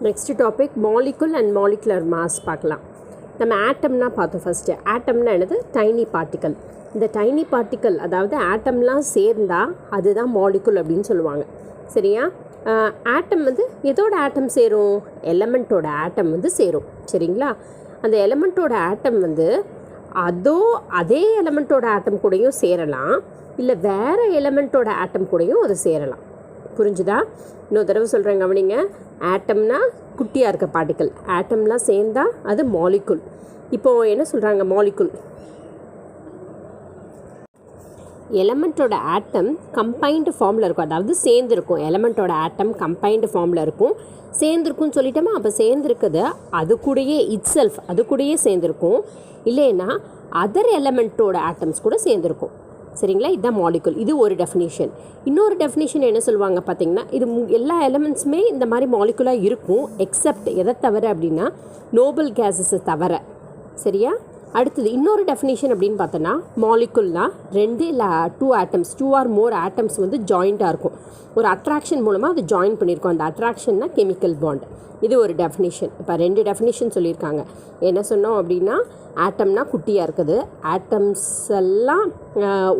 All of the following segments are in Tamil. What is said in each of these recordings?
Next topic molecule and molecular mass பார்க்கலாம். நம்ம ஆட்டம்னா பார்த்தோம். ஃபஸ்ட்டு ஆட்டம்னா என்னது? Tiny particle. இந்த டைனி பார்ட்டிக்கல் அதாவது ஆட்டம்லாம் சேர்ந்தால் அதுதான் மாலிகுல் அப்படின்னு சொல்லுவாங்க. சரியா? ஆட்டம் வந்து எதோட ஆட்டம் சேரும்? எலமெண்ட்டோட ஆட்டம் வந்து சேரும். சரிங்களா? அந்த எலமெண்ட்டோட ஆட்டம் வந்து அதே எலமெண்ட்டோட ஆட்டம் கூடயும் சேரலாம், இல்லை வேறு எலமெண்ட்டோட ஆட்டம் கூடயும் அது சேரலாம். புரிஞ்சுதா? இன்னொரு தடவை சொல்கிறேன், கவனிங்க. ஆட்டம்னா குட்டியாக இருக்க பார்ட்டிக்கல், ஆட்டம்லாம் சேர்ந்தால் அது மாலிகுல். இப்போது என்ன சொல்கிறாங்க? மாலிகுல் எலமெண்ட்டோட ஆட்டம் கம்பைன்டு ஃபார்மில் இருக்கும், அதாவது சேர்ந்துருக்கும். எலமெண்ட்டோட ஆட்டம் கம்பைன்டு ஃபார்மில் இருக்கும். சேர்ந்துருக்குன்னு சொல்லிட்டோமா? அப்போ சேர்ந்துருக்குது அது கூடயே இட்செல்ஃப், அது கூடயே சேர்ந்துருக்கும். இல்லைன்னா அதர் எலமெண்ட்டோட ஆட்டம்ஸ் கூட சேர்ந்துருக்கும். சரிங்களா? இதுதான் மாலிகுல். இது ஒரு டெஃபினிஷன். இன்னொரு டெஃபினிஷன் என்ன சொல்லுவாங்க பார்த்தீங்கன்னா, இது எல்லா எலமெண்ட்ஸுமே இந்த மாதிரி மாலிகுலாக இருக்கும், எக்ஸப்ட் எதை தவிர அப்படின்னா நோபல் கேஸஸை தவிர. சரியா? அடுத்தது இன்னொரு டெஃபினிஷன் அப்படின்னு பார்த்தோன்னா, மாலிகுல்னால் 2 இல்லை 2 ஆட்டம்ஸ், 2 ஆர் மோர் ஆட்டம்ஸ் வந்து ஜாயிண்ட்டாக இருக்கும். ஒரு அட்ராக்ஷன் மூலமாக அது ஜாயின் பண்ணியிருக்கோம். அந்த அட்ராக்ஷன்னா கெமிக்கல் பாண்ட். இது ஒரு டெஃபினிஷன். இப்போ 2 டெஃபினிஷன் சொல்லியிருக்காங்க. என்ன சொன்னோம் அப்படின்னா, ஆட்டம்னா குட்டியாக இருக்குது, ஆட்டம்ஸ் எல்லாம்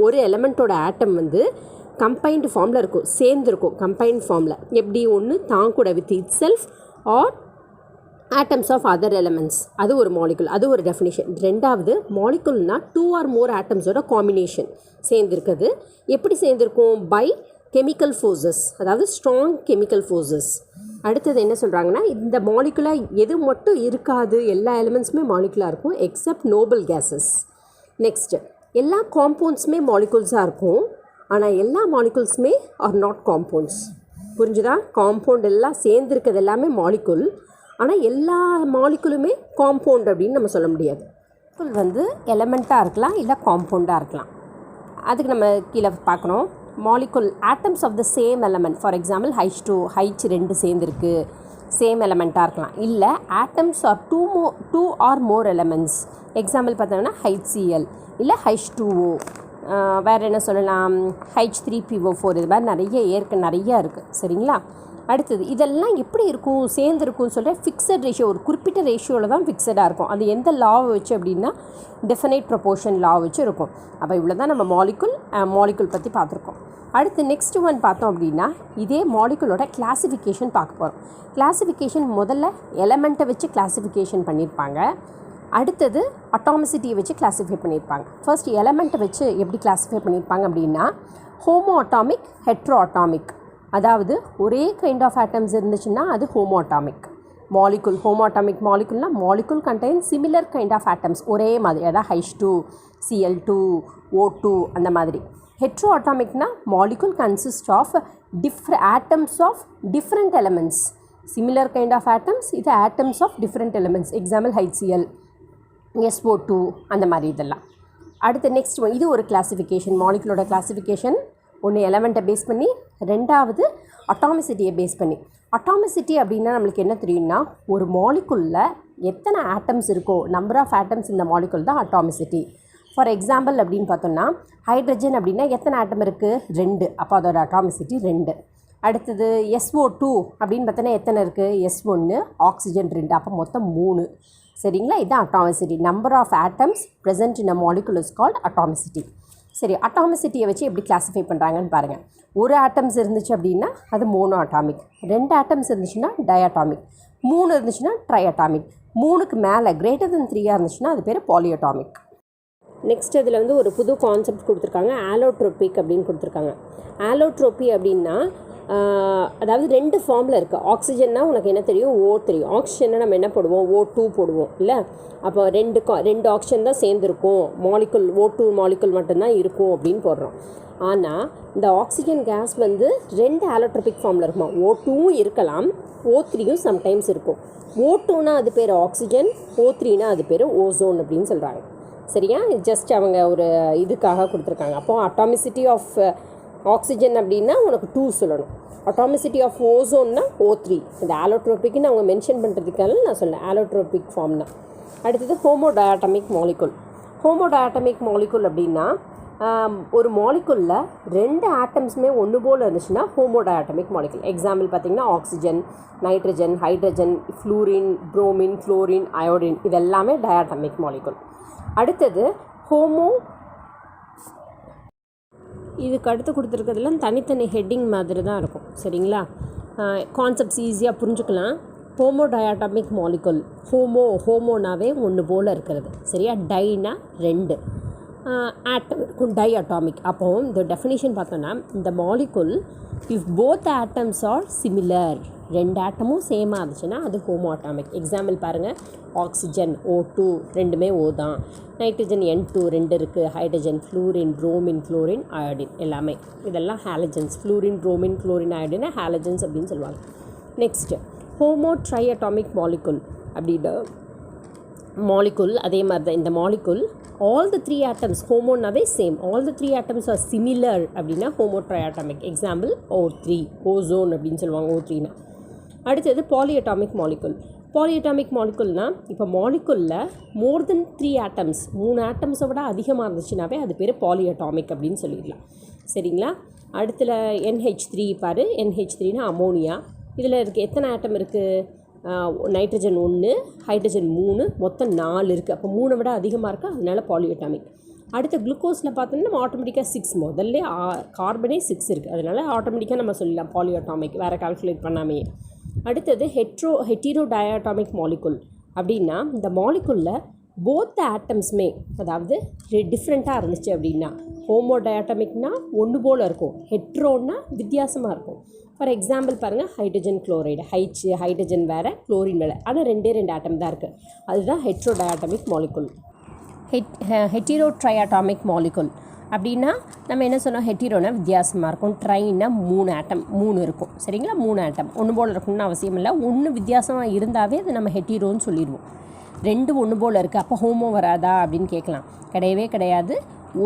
ஒரு எலமெண்ட்டோட ஆட்டம் வந்து கம்பைன்டு ஃபார்மில் இருக்கும், சேர்ந்துருக்கும் கம்பைன்ட் ஃபார்மில். எப்படி? ஒன்று தான் கூட with itself or atoms of other elements. அது ஒரு மாலிகுல், அது ஒரு டெஃபினிஷன். ரெண்டாவது, மாலிகுல்னால் 2 ஆர் மோர் ஆட்டம்ஸோட காம்பினேஷன் சேர்ந்துருக்குது. எப்படி சேர்ந்துருக்கும்? பை கெமிக்கல் ஃபோர்ஸஸ், அதாவது ஸ்ட்ராங் கெமிக்கல் ஃபோர்ஸஸ். அடுத்தது என்ன சொல்கிறாங்கன்னா, இந்த மாலிகுலாக எது மட்டும் இருக்காது, எல்லா எலிமெண்ட்ஸுமே மாலிகுலாக இருக்கும் எக்ஸப்ட் நோபல் கேஸஸ். நெக்ஸ்ட்டு, எல்லா காம்பவுண்ட்ஸுமே மாலிகுல்ஸாக இருக்கும், ஆனால் எல்லா மாலிகுல்ஸுமே ஆர் நாட் காம்பவுண்ட்ஸ். புரிஞ்சுதா? காம்பவுண்ட் எல்லாம் சேர்ந்துருக்கிறது எல்லாமே மாலிகுல், ஆனால் எல்லா மாலிகுலுமே காம்பவுண்ட் அப்படின்னு நம்ம சொல்ல முடியாது. மாலிகுல் வந்து எலமெண்ட்டாக இருக்கலாம், இல்லை காம்பவுண்டாக இருக்கலாம். அதுக்கு நம்ம கீழே பார்க்குறோம். Molecule atoms of the same element. For example H2 சேர்ந்துருக்கு, சேம் எலமெண்ட்டாக இருக்கலாம். இல்லை atoms are two or more elements. Example பார்த்தோம்னா HCl, இல்லை H2O. வேறு என்ன சொல்லலாம்? H3PO4. இது மாதிரி நிறையா இருக்குது. சரிங்களா? அடுத்தது, இதெல்லாம் எப்படி இருக்கும்? சேர்ந்துருக்கும்னு சொல்லிட்டு ஃபிக்ஸட் ரேஷியோ, ஒரு குறிப்பிட்ட ரேஷியோவில் தான் ஃபிக்ஸடாக இருக்கும். அது எந்த லாவை வச்சு அப்படின்னா டெஃபினைட் ப்ரொபோர்ஷன் லா வச்சு இருக்கும். அப்போ இவ்வளோ தான் நம்ம மாலிகுல் பற்றி பார்த்துருக்கோம். அடுத்து நெக்ஸ்ட் ஒன் பார்த்தோம் அப்படின்னா, இதே மாலிகுலோட கிளாஸிஃபிகேஷன் பார்க்க போகிறோம். கிளாஸிஃபிகேஷன் முதல்ல எலமெண்ட்டை வச்சு கிளாஸிஃபிகேஷன் பண்ணியிருப்பாங்க, அடுத்தது அட்டாமிசிட்டியை வச்சு கிளாஸிஃபை பண்ணியிருப்பாங்க. ஃபர்ஸ்ட் எலமெண்ட்டை வச்சு எப்படி கிளாஸிஃபை பண்ணியிருப்பாங்க அப்படின்னா, ஹோமோ அட்டாமிக், ஹெட்ரோ அட்டாமிக். அதாவது ஒரே கைண்ட் ஆஃப் ஆட்டம்ஸ் இருந்துச்சுன்னா அது homo atomic molecule. Homo atomic மாலிகுல்னால் molecule contain similar kind of atoms, ஒரே மாதிரி, அதாவது H2, Cl2, O2 அந்த மாதிரி. ஹெட்ரோ அட்டாமிக்னா molecule consist of atoms of different elements. Similar kind of atoms, இது atoms of different elements. Example HCl, SO2 அந்த மாதிரி இதெல்லாம். அடுத்து நெக்ஸ்ட் ஒன், இது ஒரு கிளாஸிஃபிகேஷன். மாலிகுலோட கிளாஸிஃபிகேஷன் ஒன்று எலமெண்ட்டை பேஸ் பண்ணி, ரெண்டாவது அட்டாமிசிட்டியை பேஸ் பண்ணி. அட்டாமிசிட்டி அப்படின்னா நம்மளுக்கு என்ன தெரியும்னா, ஒரு மாலிகுலில் எத்தனை ஆட்டம்ஸ் இருக்கோ, நம்பர் ஆஃப் ஆட்டம்ஸ் இந்த மாலிகுல் தான் அட்டாமிசிட்டி. ஃபார் எக்ஸாம்பிள் அப்படின்னு பார்த்தோம்னா, ஹைட்ரஜன் அப்படின்னா எத்தனை ஆட்டம் இருக்குது? 2. அப்போ அதோட அட்டாமிசிட்டி 2. அடுத்தது SO2 அப்படின்னு பார்த்தோன்னா எத்தனை இருக்குது? S1, ஆக்சிஜன் 2, அப்போ மொத்தம் 3. சரிங்களா? இதுதான் atomicity. Number of atoms present in a molecule is called atomicity. சரி, அட்டாமிசிட்டியை வச்சு எப்படி கிளாஸிஃபை பண்ணுறாங்கன்னு பாருங்கள். ஒரு ஆட்டம்ஸ் இருந்துச்சு அப்படின்னா அது மோனோ அட்டாமிக், 2 ஆட்டம்ஸ் இருந்துச்சுன்னா டயட்டாமிக், 3 இருந்துச்சுன்னா ட்ரைஅட்டாமிக், 3க்கு மேலே கிரேட்டர் தென் 3 இருந்துச்சுன்னா அது பேர் பாலிஅட்டாமிக். நெக்ஸ்ட் இதில் வந்து ஒரு புது கான்செப்ட் கொடுத்துருக்காங்க, ஆலோட்ரோபிக் அப்படின்னு கொடுத்துருக்காங்க. ஆலோட்ரோபி அப்படின்னா அதாவது 2 ஃபார்மில் இருக்குது. ஆக்சிஜன்னா உனக்கு என்ன தெரியும்? O தெரியும். ஆக்சிஜனை நம்ம என்ன போடுவோம்? O2 போடுவோம் இல்லை? அப்போ 2 ஆக்சிஜன் தான் சேர்ந்துருக்கும், மாலிகுல் O2 மாலிகுல் மட்டும்தான் இருக்கும் அப்படின்னு போடுறோம். ஆனால் இந்த ஆக்சிஜன் கேஸ் வந்து 2 ஆலோட்ரோபிக் ஃபார்மில் இருக்குமா? O2வும் இருக்கலாம், O3யும் சம்டைம்ஸ் இருக்கும். O2னா அது பேர் ஆக்சிஜன், O3னா அது பேர் ஓசோன் அப்படின்னு சொல்கிறாங்க. சரியா? ஜஸ்ட் அவங்க ஒரு இதுக்காக கொடுத்துருக்காங்க. அப்போ அட்டாமிசிட்டி ஆஃப் ஆக்சிஜன் அப்படின்னா உனக்கு 2 சொல்லணும். அட்டாமிசிட்டி ஆஃப் ஓசோன்னா O3. இந்த ஆலோட்ரோபிக்னு அவங்க மென்ஷன் பண்ணுறதுக்காக நான் சொன்னேன், ஆலோட்ரோபிக் ஃபார்ம்னா. அடுத்தது ஹோமோடயாட்டமிக் மாலிகுல். ஹோமோடயாட்டமிக் மாலிகுல் அப்படின்னா ஒரு மாலிகுலில் 2 ஆட்டம்ஸுமே ஒன்று போல் இருந்துச்சுன்னா ஹோமோடயாட்டமிக் மாலிகுல். எக்ஸாம்பிள் பார்த்திங்கன்னா oxygen, nitrogen, hydrogen, fluorine, bromine, chlorine, iodine இதெல்லாமே டயாட்டமிக் மாலிகுல். அடுத்தது இதுக்கு அடுத்து கொடுத்துருக்கிறதுலாம் தனித்தனி ஹெட்டிங் மாதிரி தான் இருக்கும். சரிங்களா, கான்செப்ட்ஸ் ஈஸியாக புரிஞ்சுக்கலாம். ஹோமோடயாட்டமிக் மாலிகுல், ஹோமோனாவே ஒன்று போல் இருக்கிறது. சரியா, டைனா 2, ஆட்டம் இருக்கும் டை அட்டாமிக். அப்போ இந்த டெஃபினிஷன் பார்த்தோன்னா இந்த molecule if both atoms are similar, 2 ஆட்டமும் சேமாக இருந்துச்சுன்னா அது ஹோமோ அட்டாமிக். எக்ஸாம்பிள் பாருங்கள், ஆக்சிஜன் O2 ரெண்டுமே O தான், நைட்ரஜன் N2 2 இருக்குது, hydrogen, fluorine, bromine, chlorine, iodine எல்லாமே இதெல்லாம் halogens. Fluorine, bromine, chlorine, iodine halogens அப்படின்னு சொல்லுவாங்க. Next homo tri atomic molecule அப்படின்னா மாலிகுல் அதே மாதிரி தான். இந்த மாலிகுல் ஆல் த 3 ஆட்டம்ஸ், ஹோமோனாவே same, all the 3 atoms are similar அப்படின்னா ஹோமோ ட்ரையாட்டமிக். எக்ஸாம்பிள் O3, ஓசோன் அப்படின்னு சொல்லுவாங்க O3னா. அடுத்தது பாலிஅட்டாமிக் மாலிகுல். பாலிஅட்டாமிக் மாலிகுல்னால் இப்போ மாலிகுலில் மோர் தென் 3 ஆட்டம்ஸ், 3 ஆட்டம்ஸை விட அதிகமாக இருந்துச்சுனாவே அது பேர் பாலிஅட்டாமிக் அப்படின்னு சொல்லிடலாம். சரிங்களா, அடுத்துல NH3 பாரு, NH3னா அமோனியா. இதில் இருக்குது எத்தனை ஆட்டம் இருக்குது? நைட்ரஜன் 1, ஹைட்ரஜன் 3, மொத்தம் 4 இருக்குது. அப்போ 3 விட அதிகமாக இருக்குது, அதனால பாலிஅட்டாமிக். அடுத்த குளுக்கோஸில் பார்த்தோம்னா நம்ம ஆட்டோமேட்டிக்காக 6, முதல்ல கார்பனே 6 இருக்குது, அதனால் ஆட்டோமேட்டிக்காக நம்ம சொல்லலாம் பாலிஅட்டாமிக், வேறு கால்குலேட் பண்ணாமே. அடுத்தது ஹெட்டிரோ டயாட்டாமிக் மாலிகுல் அப்படின்னா இந்த மாலிகுலில் போத் ஆட்டம்ஸுமே அதாவது டிஃப்ரெண்ட்டாக இருந்துச்சு அப்படின்னா ஹோமோடயாட்டமிக்னா ஒன்று போல் இருக்கும், ஹெட்ரோன்னா வித்தியாசமாக இருக்கும். ஃபார் எக்ஸாம்பிள் பாருங்கள், ஹைட்ரஜன் குளோரைடு, ஹைட்ரஜன் வேறு, குளோரின் வேறு, ஆனால் 2 ஆட்டம் தான் இருக்குது, அதுதான் ஹெட்ரோடயாட்டமிக் மாலிகுல். ஹெட்டிரோ ட்ரையாட்டாமிக் மாலிகுல் அப்படின்னா நம்ம என்ன சொன்னோம், ஹெட்டிரோனா வித்தியாசமாக இருக்கும், ட்ரைன்னா 3 ஆட்டம் 3 இருக்கும். சரிங்களா, 3 ஆட்டம் ஒன்று போல் இருக்கணும்னு அவசியம் இல்லை, ஒன்று வித்தியாசமாக இருந்தாவே அது நம்ம ஹெட்டிரோன்னு சொல்லிடுவோம். 2 ஒன்று போல் இருக்குது, அப்போ ஹோமோ வராதா அப்படின்னு கேட்கலாம். கிடையவே கிடையாது,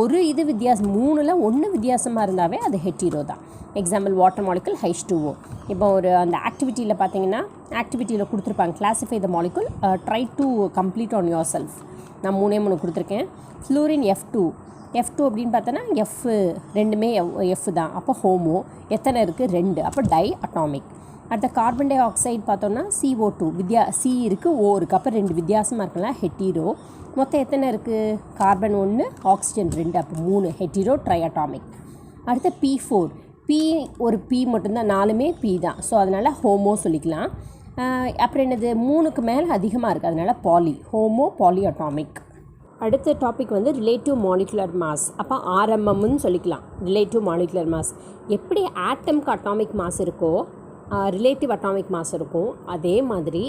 ஒரு இது வித்தியாசம், 3ல் 1 வித்தியாசமாக இருந்தாவே அது ஹெட்டிரோ தான். Example water molecule H2O. இப்போ ஒரு அந்த ஆக்டிவிட்டியில் பார்த்தீங்கன்னா ஆக்டிவிட்டியில் கொடுத்துருப்பாங்க, classify the molecule, try to complete on your self. நான் 3 கொடுத்துருக்கேன். ஃப்ளூரின் F2 அப்படின்னு பார்த்தோன்னா F ரெண்டுமே F தான், அப்போ ஹோமோ. எத்தனை இருக்குது? 2, அப்போ டை அட்டாமிக். அடுத்த கார்பன் டை ஆக்சைடு பார்த்தோன்னா CO2 C இருக்குது, O இருக்குது, அப்போ 2 வித்தியாசமாக இருக்கலாம், ஹெட்டிரோ. மொத்தம் எத்தனை இருக்குது? கார்பன் 1, ஆக்சிஜன் 2, அப்போ 3, ஹெட்டிரோ ட்ரைஅட்டாமிக். அடுத்த P4, ஒரு P மட்டும்தான், 4மே P தான், ஸோ அதனால் ஹோமோ சொல்லிக்கலாம். அப்புறம் என்னது, 3க்கு மேலே அதிகமாக இருக்குது, அதனால் ஹோமோ பாலிஅட்டாமிக். அடுத்த டாபிக் வந்து ரிலேட்டிவ் மாலிகுலர் மாஸ். அப்போ RMMன்னு சொல்லிக்கலாம், ரிலேட்டிவ் மாலிகுலர் மாஸ். எப்படி ஆட்டம்க்கு அட்டாமிக் மாஸ் இருக்கோ ரிலேட்டிவ் அட்டாமிக் மாஸ் இருக்கும், அதே மாதிரி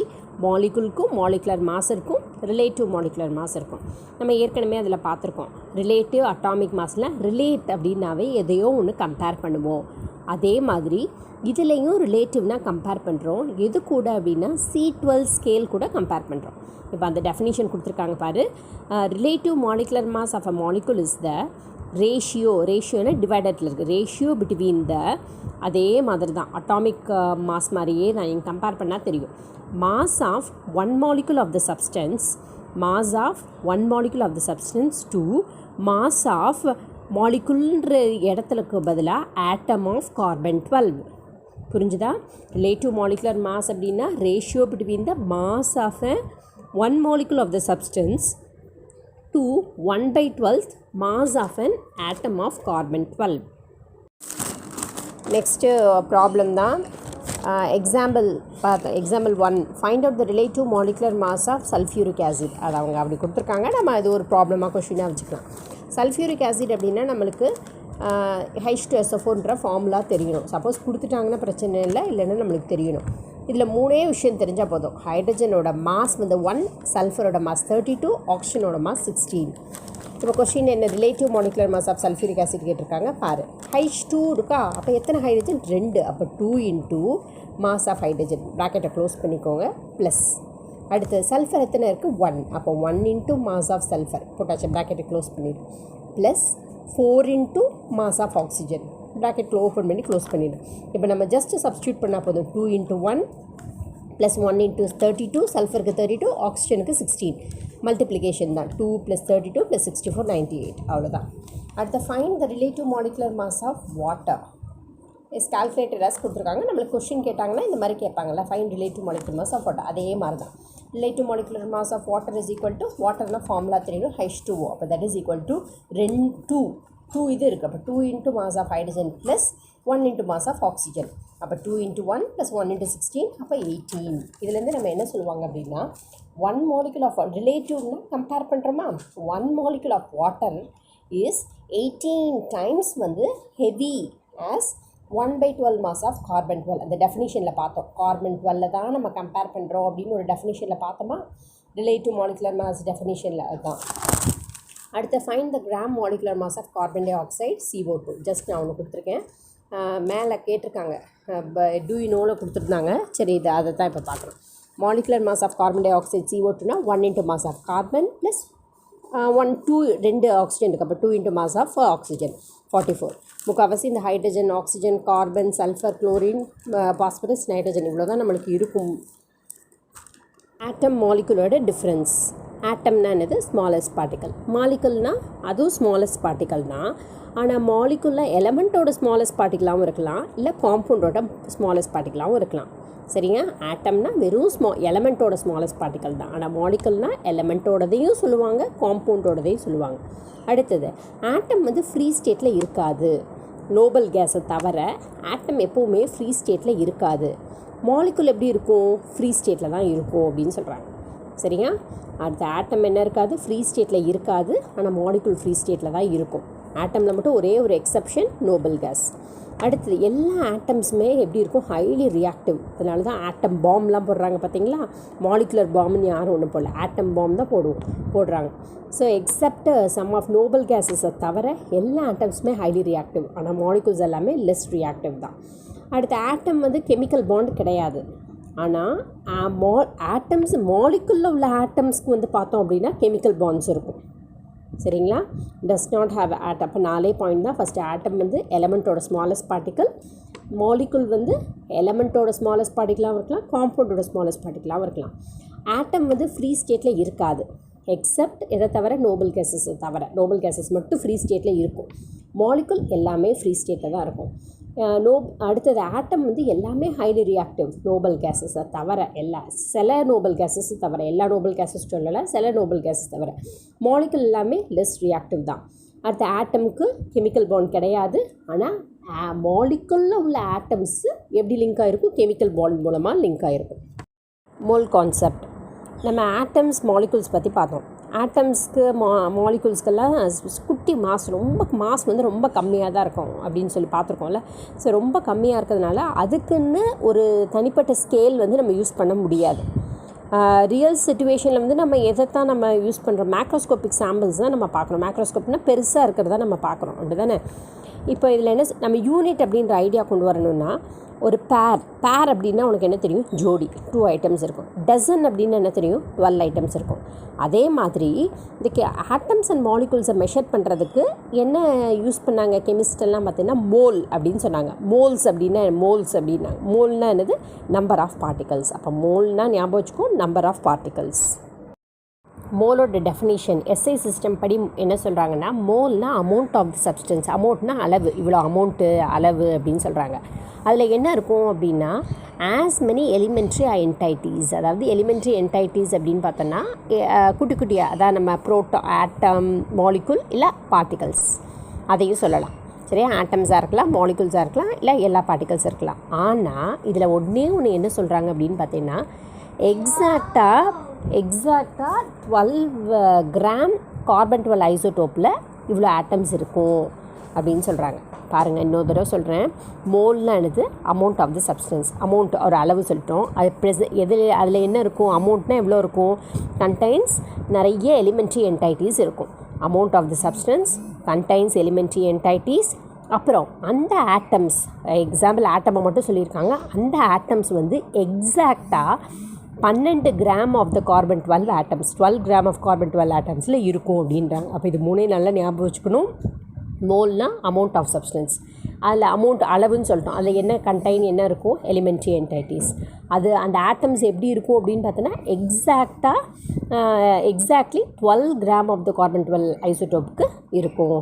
மாலிகுலுக்கும் மாலிகுலர் மாஸ் இருக்கும், ரிலேட்டிவ் மாலிகுலர் மாஸ் இருக்கும். நம்ம ஏற்கனவே அதில் பார்த்துருக்கோம், ரிலேட்டிவ் அட்டாமிக் மாஸில் ரிலேட் அப்படின்னாவே எதையோ ஒன்று கம்பேர் பண்ணுவோம். அதே மாதிரி இதுலேயும் ரிலேட்டிவ்னால் கம்பேர் பண்ணுறோம், எது கூட அப்படின்னா C12 ஸ்கேல் கூட கம்பேர் பண்ணுறோம். இப்போ அந்த டெஃபினிஷன் கொடுத்துருக்காங்க பாரு, relative molecular mass of a molecule is the ரேஷியோனா டிவைடட்டில் இருக்குது, ரேஷியோ பிட்வீன் த, அதே மாதிரி தான் அட்டாமிக் மாஸ் மாதிரியே நான் நீங்கள் கம்பேர் பண்ணால் தெரியும். Mass of one molecule of the substance, mass of one molecule of the substance to mass of மாலிகுல்ன்ற இடத்துலக்கு பதிலாக ஆட்டம் ஆஃப் கார்பன் 12. புரிஞ்சுதா? ரிலேட்டிவ் மாலிகுலர் மாஸ் அப்படின்னா ratio between the mass of one molecule of the substance to 1/12 mass of an atom of carbon 12. Next problem தான் example 1, find out the relative molecular mass of sulfuric acid. அது அவங்க அப்படி கொடுத்துருக்காங்க, நம்ம இது ஒரு ப்ராப்ளமாக கொஷினாக வச்சுக்கலாம். சல்ஃபியூரிக் ஆசிட் அப்படின்னா நம்மளுக்கு H2SO4ன்ற ஃபார்முலா தெரியணும். சப்போஸ் கொடுத்துட்டாங்கன்னா பிரச்சனை இல்லை, இல்லைன்னா நம்மளுக்கு தெரியணும். இதில் 3 விஷயம் தெரிஞ்சால் போதும். ஹைட்ரஜனோட மாஸ் வந்து 1, சல்ஃபரோட மாஸ் 32, ஆக்சிஜனோட மாஸ் 16. இப்போ கொஷின் என்ன, relative molecular mass of sulphuric acid கேட்டிருக்காங்க பாரு. H2 இருக்கா, அப்போ எத்தனை ஹைட்ரஜன்? 2, அப்போ 2 இன்ட்டு மாஸ் ஆஃப் ஹைட்ரஜன், ப்ராக்கெட்டை க்ளோஸ் பண்ணிக்கோங்க, ப்ளஸ். அடுத்து சல்ஃபர் எத்தனை இருக்குது? 1, அப்போ 1 இன்ட்டு மாஸ் ஆஃப் சல்ஃபர் போட்டாச்சு, ப்ராக்கெட்டை க்ளோஸ் பண்ணிடு, plus 4 into mass of oxygen, bracket open பண்ணி க்ளோஸ் பண்ணிவிடும். இப்போ நம்ம ஜஸ்ட்டு சப்ஸ்டியூட் பண்ணால் போதும், 2 இன்ட்டு 1 ப்ளஸ் 1 இன்ட்டு 32, சல்ஃபருக்கு 32, ஆக்சிஜனுக்கு 16, மல்டிப்ளிகேஷன் தான். 2 + 32 + 64 98, அவ்வளோதான். அடுத்து find the relative molecular mass of water is calculated as கொடுத்துருக்காங்க. நம்மளுக்கு கொஸ்டின் கேட்டாங்கன்னா இந்த மாதிரி கேட்பாங்கல்ல, find relative molecular mass of water. அதே மாதிரி தான் relative molecular mass of water is equal to waterனா ஃபார்முலா தெரியும் H2O. அப்போ that is equal to 2 இது இருக்குது. அப்போ 2 into mass of hydrogen plus 1 into mass of oxygen. அப்போ 2 into 1 plus 1 into 16 அப்போ 18. இதுலேருந்து நம்ம என்ன சொல்லுவாங்க அப்படின்னா 1 molecule of relativனா கம்பேர் பண்ணுறோமா, 1 molecule of water is 18 times வந்து heavy as 1/12 mass of carbon 12. அந்த டெஃபினிஷனில் பார்த்தோம். கார்பன் 12 தான் நம்ம கம்பேர் பண்ணுறோம் அப்படின்னு ஒரு டெஃபினிஷனில் பார்த்தோமா, ரிலேட்டிவ் மாலிகுலர் மாஸ் டெஃபினிஷனில் அதுதான். அடுத்து find the gram molecular mass of carbon dioxide CO2. Just நான் ஒன்று கொடுத்துருக்கேன், மேலே கேட்டிருக்காங்க டூ யூ நோவில் கொடுத்துருந்தாங்க. சரி, இது அதை தான் இப்போ பார்க்குறோம். Molecular mass of carbon dioxide CO2னா 1 into mass of carbon plus 2 oxygen இருக்குது. அப்போ 2 into mass of oxygen 44. முக்கால்வாசி இந்த hydrogen, oxygen, carbon, sulphur, chlorine, phosphorus, nitrogen இவ்வளோ தான் நம்மளுக்கு இருக்கும். ஆட்டம் மாலிகுலோட டிஃப்ரென்ஸ். ஆட்டம்னா என்னது, ஸ்மாலஸ்ட் பார்ட்டிக்கல். மாலிகுல்னால் அதுவும் ஸ்மாலஸ்ட் பார்ட்டிக்கல் தான். ஆனால் மாலிகுலில் எலமெண்ட்டோட ஸ்மாலஸ்ட் பார்ட்டிக்கலாகவும் இருக்கலாம், இல்லை காம்பவுண்டோட ஸ்மாலஸ்ட் பார்ட்டிக்கலாகவும் இருக்கலாம். சரிங்க, ஆட்டம்னா வெறும் எலமெண்ட்டோட ஸ்மாலஸ்ட் பார்ட்டிக்கல் தான். ஆனால் மாலிகுல்னால் எலமெண்ட்டோடதையும் சொல்லுவாங்க, காம்பவுண்டோடதையும் சொல்லுவாங்க. அடுத்தது ஆட்டம் வந்து ஃப்ரீ ஸ்டேட்டில் இருக்காது. நோபல் கேஸை தவிர ஆட்டம் எப்போவுமே ஃப்ரீ ஸ்டேட்டில் இருக்காது. மாலிகுல் எப்படி இருக்கும், ஃப்ரீ ஸ்டேட்டில் தான் இருக்கும் அப்படின்னு சொல்கிறாங்க. சரிங்க, அடுத்த ஆட்டம் என்ன இருக்காது, ஃப்ரீ ஸ்டேட்டில் இருக்காது. ஆனால் மாலிகுல் ஃப்ரீ ஸ்டேட்டில் தான் இருக்கும். ஆட்டமில் மட்டும் ஒரே ஒரு எக்ஸப்ஷன், நோபல் கேஸ். அடுத்தது எல்லா ஆட்டம்ஸுமே எப்படி இருக்கும், ஹைலி ரியாக்டிவ். அதனால தான் ஆட்டம் பாம்லாம் போடுறாங்க பார்த்தீங்களா. மாலிகுலர் பாம்னு யாரும் ஒன்றும் போடல, ஆட்டம் பாம் தான் போடுறாங்க. So except some of noble கேஸஸை தவிர எல்லா ஆட்டம்ஸுமே ஹைலி ரியாக்டிவ். ஆனால் மாலிகுல்ஸ் எல்லாமே லெஸ் ரியாக்டிவ் தான். அடுத்த ஆட்டம் வந்து கெமிக்கல் பாண்ட் கிடையாது. ஆனால் ஆட்டம்ஸ் மாலிகுலில் உள்ள ஆட்டம்ஸ்க்கு வந்து பார்த்தோம் அப்படின்னா கெமிக்கல் பாண்ட்ஸ் இருக்கும். சரிங்களா, டஸ் நாட் ஹாவ் ஆட்டம். அப்போ 4 பாயிண்ட் தான். ஃபஸ்ட்டு ஆட்டம் வந்து எலமெண்ட்டோட ஸ்மாலஸ்ட் பார்ட்டிக்கல், மாலிகுல் வந்து எலமெண்ட்டோட ஸ்மாலஸ்ட் பார்ட்டிக்கலாகவும் இருக்கலாம், காம்பவுண்டோட ஸ்மாலஸ்ட் பார்ட்டிக்கலாகவும் இருக்கலாம். ஆட்டம் வந்து ஃப்ரீ ஸ்டேட்டில் இருக்காது, எக்ஸப்ட் எதை தவிர நோபல் கேஸஸை தவிர. நோபல் கேஸஸ் மட்டும் ஃப்ரீ ஸ்டேட்டில் இருக்கும். மாலிகுல் எல்லாமே ஃப்ரீ ஸ்டேட்டில் தான் இருக்கும். அடுத்தது ஆட்டம் வந்து எல்லாமே ஹைலி ரியாக்டிவ், நோபல் கேஸஸை தவிர. சில நோபல் கேஸஸ் தவிர, எல்லா நோபல் கேஸஸ் சொல்லலை, சில நோபல் கேஸஸ் தவிர. மாலிகுல் எல்லாமே லெஸ் ரியாக்டிவ் தான். அடுத்த ஆட்டமுக்கு கெமிக்கல் பாண்ட் கிடையாது. ஆனால் மாலிகுலில் உள்ள ஆட்டம்ஸு எப்படி லிங்க் ஆகிருக்கும், கெமிக்கல் பாண்ட் மூலமாக லிங்க் ஆகிருக்கும். Mole concept. நம்ம ஆட்டம்ஸ் மாலிகுல்ஸ் பற்றி பார்த்தோம். ஆட்டம்ஸ்க்கு மாலிகுல்ஸ்க்கெல்லாம் குட்டி மாஸ் வந்து ரொம்ப கம்மியாக தான் இருக்கும் அப்படின்னு சொல்லி பார்த்துருக்கோம்ல. ஸோ ரொம்ப கம்மியாக இருக்கிறதுனால அதுக்குன்னு ஒரு தனிப்பட்ட ஸ்கேல் வந்து நம்ம யூஸ் பண்ண முடியாது. ரியல் சிச்சுவேஷனில் வந்து நம்ம எதைத்தான் நம்ம யூஸ் பண்ணுறோம், மேக்ரோஸ்கோபிக் சாம்பிள்ஸ் தான் நம்ம பார்க்குறோம். மேக்ரோஸ்கோப்னால் பெருசாக இருக்கிறதா நம்ம பார்க்குறோம், அப்படி தானே. இப்போ இதில் என்ன நம்ம யூனிட் அப்படின்ற ஐடியா கொண்டு வரணும்னா, ஒரு பேர் அப்படின்னா உனக்கு என்ன தெரியும், ஜோடி, 2 ஐட்டம்ஸ் இருக்கும். டசன் அப்படின்னு என்ன தெரியும், 12 ஐட்டம்ஸ் இருக்கும். அதே மாதிரி இதுக்கு ஆட்டம்ஸ் அண்ட் மாலிகுல்ஸை மெஷர் பண்ணுறதுக்கு என்ன யூஸ் பண்ணாங்க கெமிஸ்ட்லாம் பார்த்தீங்கன்னா, மோல் அப்படின்னு சொன்னாங்க. மோல்ஸ் அப்படின்னா மோல்னா என்னது, நம்பர் ஆஃப் பார்ட்டிகல்ஸ். அப்போ மோல்னால் ஞாபகம் வச்சுக்கோ, நம்பர் ஆஃப் பார்ட்டிகல்ஸ். மோலோட டெஃபினிஷன் எஸ்ஐ சிஸ்டம் படி என்ன சொல்கிறாங்கன்னா, மோல்னால் அமௌண்ட் ஆஃப் தி சப்ஸ்டன்ஸ். அமௌண்ட்னா அளவு, இவ்வளோ அமௌண்ட்டு அளவு அப்படின்னு சொல்கிறாங்க. அதில் என்ன இருக்கும் அப்படின்னா, ஆஸ் மெனி எலிமெண்ட்ரி என்டைட்டிஸ். அதாவது எலிமெண்ட்ரி என்டைட்டிஸ் அப்படின்னு பார்த்தோன்னா குட்டியாக, அதான் நம்ம ஆட்டம், மாலிகுல் இல்லை பார்ட்டிகல்ஸ் அதையும் சொல்லலாம். சரியா, ஆட்டம்ஸாக இருக்கலாம், மாலிகுல்ஸாக இருக்கலாம், இல்லை எல்லா பார்ட்டிகல்ஸ் இருக்கலாம். ஆனால் இதில் ஒன்று என்ன சொல்கிறாங்க அப்படின்னு பார்த்தீங்கன்னா, எக்ஸாக்டாக 12 கிராம் கார்பன் 12 ஐசோடோப்பில் இவ்வளோ ஆட்டம்ஸ் இருக்கும் அப்படின்னு சொல்கிறாங்க. பாருங்கள், இன்னொரு தடவை சொல்கிறேன். மோல்னா என்னது, amount of the substance. Amount ஒரு அளவு சொல்லிட்டோம். அது அதில் என்ன இருக்கும், அமௌண்ட்னா எவ்வளோ இருக்கும், கண்டைன்ஸ் நிறைய எலிமெண்ட்ரி என்டைட்டிஸ் இருக்கும். Amount of the substance contains elementary entities. அப்புறம் அந்த ஆட்டம்ஸ், எக்ஸாம்பிள் ஆட்டமை மட்டும் சொல்லியிருக்காங்க. அந்த ஆட்டம்ஸ் வந்து எக்ஸாக்டாக 12 gram of the carbon 12 atoms, 12 gram of carbon 12 ஆட்டம்ஸில் இருக்கும் அப்படின்றாங்க. அப்போ இது 3 நல்லா ஞாபகம் வச்சுக்கணும். மோல்னா அமௌண்ட் ஆஃப் சப்ஸ்டன்ஸ், அதில் அமௌண்ட் அளவுன்னு சொல்லிட்டோம். அதில் என்ன கண்டைன் என்ன இருக்கும், எலிமெண்ட்ரி என்டைட்டிஸ். அது அந்த ஆட்டம்ஸ் எப்படி இருக்கும் அப்படின்னு பார்த்தோன்னா, exactly 12 gram of the carbon 12 ஐசோடோப்புக்கு இருக்கும்.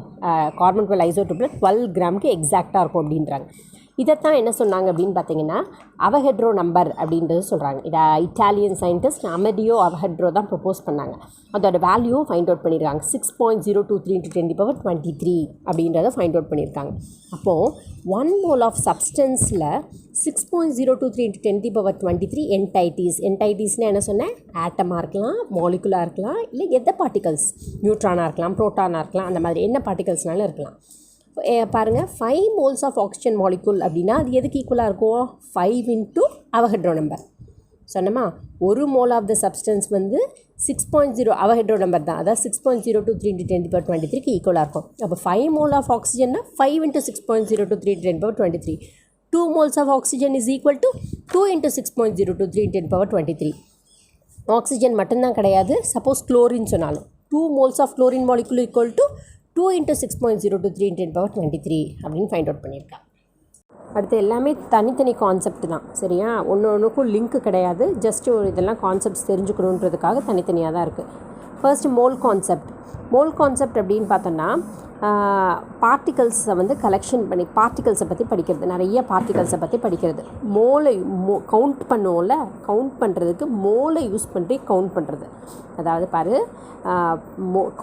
கார்பன் 12 ஐசோடோப்பில் 12 கிராமுக்கு எக்ஸாக்டாக இருக்கும் அப்படின்றாங்க. இதைத்தான் என்ன சொன்னாங்க அப்படின்னு பார்த்தீங்கன்னா அவஹெட்ரோ நம்பர் அப்படின்றது சொல்கிறாங்க. இதை இட்டாலியன் சயின்டிஸ்ட் அமெடியோ அவஹெட்ரோ தான் ப்ரொப்போஸ் பண்ணாங்க. அதோட வேல்யூ ஃபைண்ட் அவுட் பண்ணியிருக்காங்க. 6.023 × 10⁻23 அப்படின்றத ஃபைண்ட் அவுட் பண்ணியிருக்காங்க. அப்போது 1 mole ஆஃப் சப்ஸ்டன்ஸில் 6.023 × 10⁻23 என்டைட்டிஸ்னால் என்ன சொன்னேன்? ஆட்டமாக இருக்கலாம், மாலிகுலாக இருக்கலாம், இல்லை எந்த பார்ட்டிகல்ஸ், நியூட்ரானாக இருக்கலாம், ப்ரோட்டானாக இருக்கலாம், அந்த மாதிரி என்ன பார்ட்டிகல்ஸ்னாலும் இருக்கலாம். பாருங்கள், 5 moles ஆஃப் ஆக்சிஜன் மாலிகுல் அப்படின்னா அது எதுக்கு ஈக்குவலாக இருக்கும்? 5 × அவஹெட்ரோ நம்பர். சொன்னோமா, ஒரு மோல் ஆஃப் த சப்ஸ்டன்ஸ் வந்து 6.0 அவஹெட்ரோ நம்பர் தான், அதாவது 6.023 × 10⁻23க்கு ஈக்குவலாக இருக்கும். அப்போ 5 mole ஆஃப் ஆக்சிஜன்னா 5 × 6.023 × 10⁻23. 2 moles of oxygen is equal to 2 × 6.023 × 10⁻23. ஆக்சிஜன் மட்டும்தான் கிடையாது, சப்போஸ் குளோரின் சொன்னாலும் 2 moles of chlorine molecule equal to 2 × 6.023 × 10⁻23 அப்படின்னு ஃபைண்ட் அவுட் பண்ணியிருக்காங்க. அடுத்து எல்லாமே தனித்தனி கான்செப்ட் தான், சரியா? ஒன்றுக்கும் லிங்க்கு கிடையாது, ஜஸ்ட்டு ஒரு இதெல்லாம் கான்செப்ட்ஸ் தெரிஞ்சுக்கணுன்றதுக்காக தனித்தனியாக தான் இருக்குது. ஃபர்ஸ்ட் மோல் கான்செப்ட் அப்படின்னு பார்த்தோன்னா பார்ட்டிகல்ஸை வந்து கலெக்ஷன் பண்ணி பார்ட்டிகல்ஸை பற்றி படிக்கிறது, நிறைய பார்ட்டிகல்ஸை பற்றி படிக்கிறது. கவுண்ட் பண்ணுவோம்ல, கவுண்ட் பண்ணுறதுக்கு மோலை யூஸ் பண்ணி கவுண்ட் பண்ணுறது. அதாவது பாரு,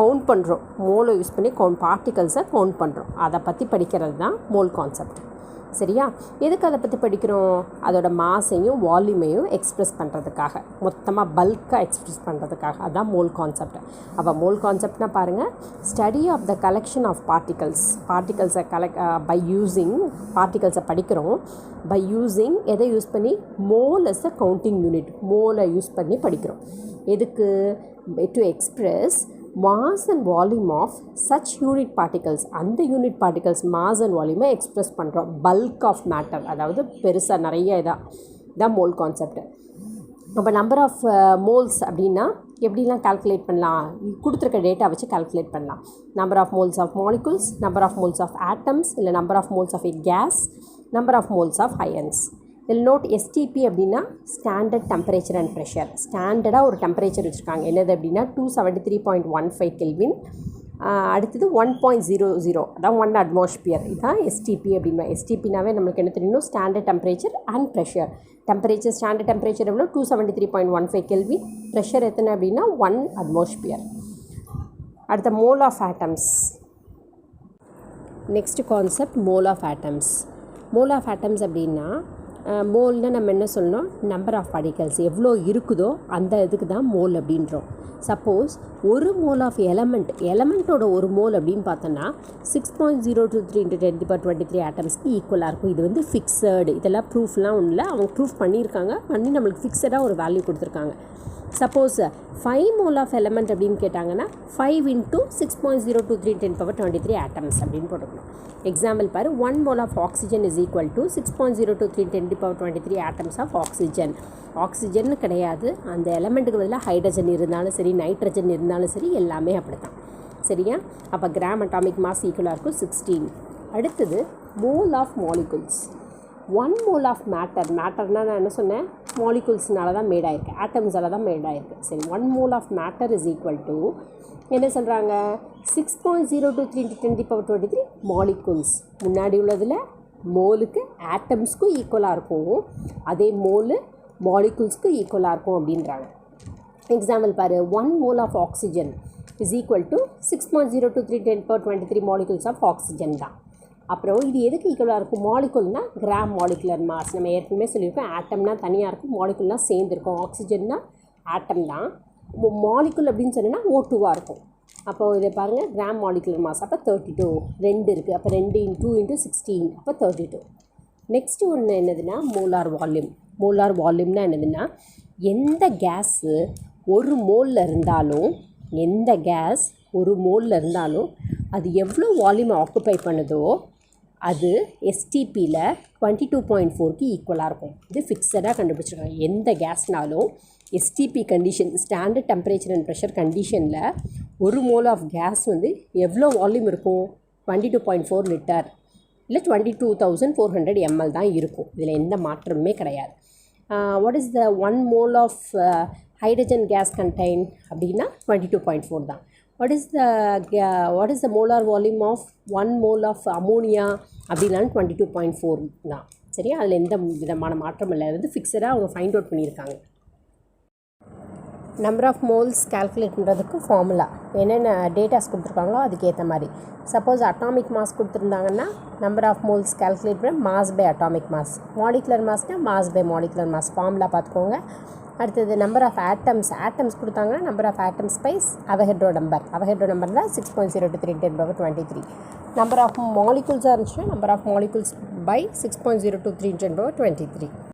கவுண்ட் பண்ணுறோம், மோலை யூஸ் பண்ணி பார்ட்டிகல்ஸை கவுண்ட் பண்ணுறோம், அதை பற்றி படிக்கிறது தான் மோல் கான்செப்ட். சரியா? எதுக்கு அதை பற்றி படிக்கிறோம்? அதோட மாஸையும் வால்யூமையும் எக்ஸ்ப்ரெஸ் பண்ணுறதுக்காக, மொத்தமாக பல்காக எக்ஸ்ப்ரெஸ் பண்ணுறதுக்காக. அதுதான் மோல் கான்செப்ட். அப்போ மோல் கான்செப்ட்னா பாருங்கள், study of the collection of பார்ட்டிகல்ஸை பை யூஸிங் பார்ட்டிகல்ஸை படிக்கிறோம். பை யூஸிங் எதை யூஸ் பண்ணி? Mole is a counting unit, மோலை யூஸ் பண்ணி படிக்கிறோம். எதுக்கு? To express mass and volume of such unit particles. அந்த யூனிட் பார்ட்டிகல்ஸ் மாஸ் அண்ட் வால்யூமை எக்ஸ்ப்ரெஸ் பண்ணுறோம். பல்க் ஆஃப் மேட்டர், அதாவது பெருசாக நிறைய இதான் மோல் கான்செப்ட். அப்போ நம்பர் ஆஃப் மோல்ஸ் அப்படின்னா எப்படிலாம் கால்குலேட் பண்ணலாம்? கொடுத்துருக்க டேட்டா வச்சு கால்குலேட் பண்ணலாம். Number of moles of molecules, number of moles of atoms, இல்லை number of moles of a gas, number of moles of ions. இதில் நோட் எஸ்டிபி அப்படின்னா ஸ்டாண்டர்ட் டெம்பரேச்சர் அண்ட் ப்ரெஷர். ஸ்டாண்டர்டாக ஒரு டெம்பரேச்சர் வச்சுருக்காங்க. என்னது அப்படின்னா 273.15 கெல்வின். அடுத்தது 1.00, அதான் 1 அட்மாஸ்பியர். இதுதான் எஸ்டிபி அப்படின்னா. எஸ்டிபினாவே நம்மளுக்கு என்ன தெரியணும்? Standard temperature and pressure. Temperature, standard temperature எவ்வளோ? 273.15 கெல்வின். ப்ரெஷர் எத்தனை அப்படின்னா 1 அட்மாஸ்பியர். அடுத்த mole of atoms. Next concept mole of atoms. Mole of atoms அப்படின்னா மோல்னால் நம்ம என்ன சொல்லணும்? நம்பர் ஆஃப் பார்ட்டிகல்ஸ் எவ்வளோ இருக்குதோ அந்த இதுக்கு தான் மோல் அப்படின்றோம். சப்போஸ் ஒரு மோல் ஆஃப் எலமெண்ட்டோட ஒரு மோல் அப்படின்னு பார்த்தோன்னா 6.023 × 10⁻23 ஆட்டம்ஸ்க்கு ஈக்குவலாக இருக்கும். இது வந்து ஃபிக்ஸடு, இதெல்லாம் ப்ரூஃப்லாம் ஒன்றும் இல்லை, அவங்க ப்ரூஃப் பண்ணியிருக்காங்க, பண்ணி நம்மளுக்கு ஃபிக்ஸடாக ஒரு வேல்யூ கொடுத்துருக்காங்க. சப்போஸ் 5 mole ஆஃப் எலமெண்ட் அப்படின்னு கேட்டாங்கன்னா 5 × 6.023 × 10⁻23 ஆட்டம்ஸ் அப்படின்னு போட்டுக்கணும். எக்ஸாம்பிள் பாரு, 1 mole of oxygen is equal to 6.023 × 10⁻23 atoms of oxygen. Oxygen கிடையாது, அந்த எலமெண்ட்டுக்கு பதிலாக ஹைட்ரஜன் இருந்தாலும் சரி, நைட்ரஜன் இருந்தாலும் சரி, எல்லாமே அப்படி தான். சரியா? அப்போ கிராம் அட்டாமிக் மாஸ் ஈக்குவலாக இருக்கும் 16. அடுத்தது mole of molecules. 1 mole of மேட்டர்னால் நான் என்ன சொன்னேன்? மாலிகுல்ஸ்னால தான் மேடாயிருக்கு, ஆட்டம்ஸால் தான் மேடாயிருக்கு. சரி, 1 mole of matter is equal to என்ன சொல்கிறாங்க? 6.023 × 10⁻23 மாலிகுல்ஸ். முன்னாடி உள்ளதில் மோலுக்கு ஆட்டம்ஸ்க்கும் ஈக்குவலாக இருக்கும், அதே மோலு மாலிகுல்ஸ்க்கு ஈக்குவலாக இருக்கும் அப்படின்றாங்க. எக்ஸாம்பிள் பாரு, 1 mole of oxygen is equal to 6.023 × 10⁻23 molecules of oxygen தான். அப்புறம் இது எதுக்கு ஈக்குவலாக இருக்கும்? மாலிகுல்னால் கிராம் மாலிகுலர் மாஸ். நம்ம ஏற்கனவே சொல்லியிருக்கோம், ஆட்டம்னா தனியாக இருக்கும், மாலிகுல்னால் சேர்ந்துருக்கும். ஆக்சிஜன்னா ஆட்டம் தான், மாலிகுல் அப்படின்னு சொன்னோன்னா O2வாக இருக்கும். அப்போது இதை பாருங்கள், கிராம் மாலிகுலர் மாஸ். அப்போ 32, 2 இருக்குது. அப்போ 2 × 2 × 16, அப்போ 32. நெக்ஸ்ட்டு ஒன்று என்னதுன்னா மோலார் வால்யூம். மோலார் வால்யூம்னா என்னதுன்னா, எந்த கேஸு ஒரு மோலில் இருந்தாலும், எந்த கேஸ் ஒரு மோலில் இருந்தாலும் அது எவ்வளோ வால்யூமை ஆக்குப்பை பண்ணுதோ அது எஸ்டிபியில் 22.4க்கு ஈக்குவலாக இருக்கும். இது ஃபிக்ஸடாக கண்டுபிடிச்சிருக்காங்க. எந்த கேஸ்னாலும் STP condition, standard temperature and pressure கண்டிஷனில் ஒரு மோல் ஆஃப் கேஸ் வந்து எவ்வளோ வால்யூம் இருக்கும்? 22.4 லிட்டர் இல்லை 22,400 ml தான் இருக்கும். இதில் எந்த மாற்றமுமே கிடையாது. What is the 1 mole of hydrogen gas contain அப்படின்னா 22.4 தான். what is the molar volume of 1 mole of ammonia அப்படின்னாலும் 22.4 தான். சரியா, அதில் எந்த விதமான மாற்றம் இல்லை, அது வந்து ஃபிக்ஸடாக அவங்க ஃபைண்ட் அவுட் பண்ணியிருக்காங்க. நம்பர் ஆஃப் மோல்ஸ் கால்குலேட் பண்ணுறதுக்கு ஃபார்முலா என்னென்ன டேட்டாஸ் கொடுத்துருக்காங்களோ அதுக்கேற்ற மாதிரி. சப்போஸ் அட்டாமிக் மாஸ் கொடுத்துருந்தாங்கன்னா நம்பர் ஆஃப் மோல்ஸ் கால்குலேட் பண்ண mass by atomic mass, molecular மாஸ்னால் mass by molecular mass formula பார்த்துக்கோங்க. அடுத்தது நம்பர் ஆஃப் ஆட்டம்ஸ் கொடுத்தாங்கன்னா number of atoms by Avogadro number தான் 6.023 × 10^23. நம்பர் ஆஃப் மாலிகுல்ஸாக இருந்துச்சுன்னா நம்பர் ஆஃப் மாலிகுல்ஸ் பை 6.023 × 10^23.